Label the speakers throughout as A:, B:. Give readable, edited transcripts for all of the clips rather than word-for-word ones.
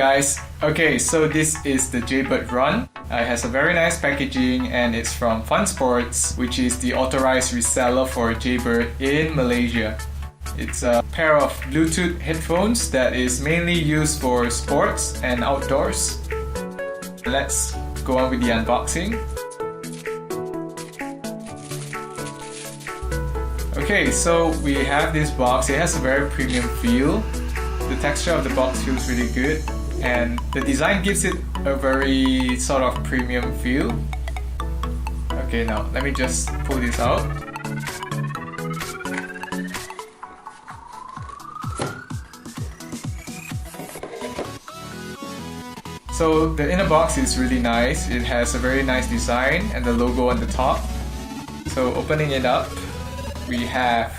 A: guys. Okay, so this is the Jaybird Run. It has a very nice packaging and it's from Fun Sports, which is the authorized reseller for Jaybird in Malaysia. It's a pair of Bluetooth headphones that is mainly used for sports and outdoors. Let's go on with the unboxing. Okay, so we have this box. It has a very premium feel. The texture of the box feels really good and the design gives it a very sort of premium feel. Okay, now let me just pull this out. So the inner box is really nice. It has a very nice design and the logo on the top. So opening it up, we have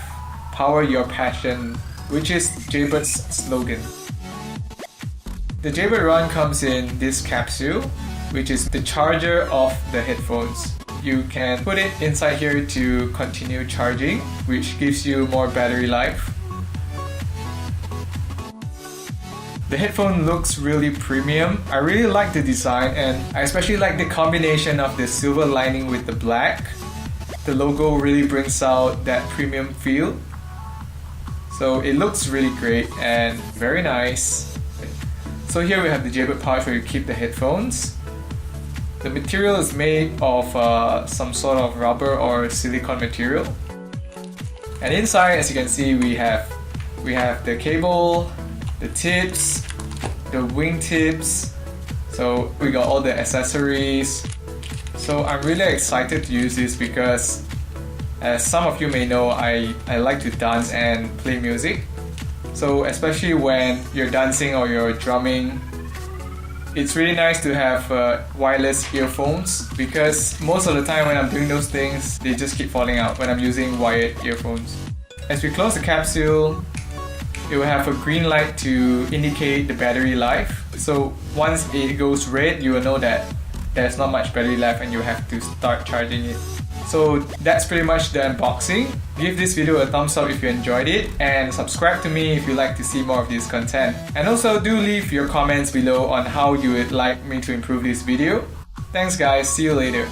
A: Power Your Passion, which is Jaybird's slogan. The Jaybird Run comes in this capsule, which is the charger of the headphones. You can put it inside here to continue charging, which gives you more battery life. The headphone looks really premium. I really like the design and I especially like the combination of the silver lining with the black. The logo really brings out that premium feel. So it looks really great and very nice. So here we have the Jaybird pouch where you keep the headphones. The material is made of some sort of rubber or silicone material. And inside, as you can see, we have the cable, the tips, the wing tips. So we got all the accessories. So I'm really excited to use this because as some of you may know, I like to dance and play music. So especially when you're dancing or you're drumming, it's really nice to have wireless earphones because most of the time when I'm doing those things, they just keep falling out when I'm using wired earphones. As we close the capsule, it will have a green light to indicate the battery life. So once it goes red, you will know that there's not much battery left and you have to start charging it. So that's pretty much the unboxing. Give this video a thumbs up if you enjoyed it and subscribe to me if you like to see more of this content. And also do leave your comments below on how you would like me to improve this video. Thanks guys, see you later.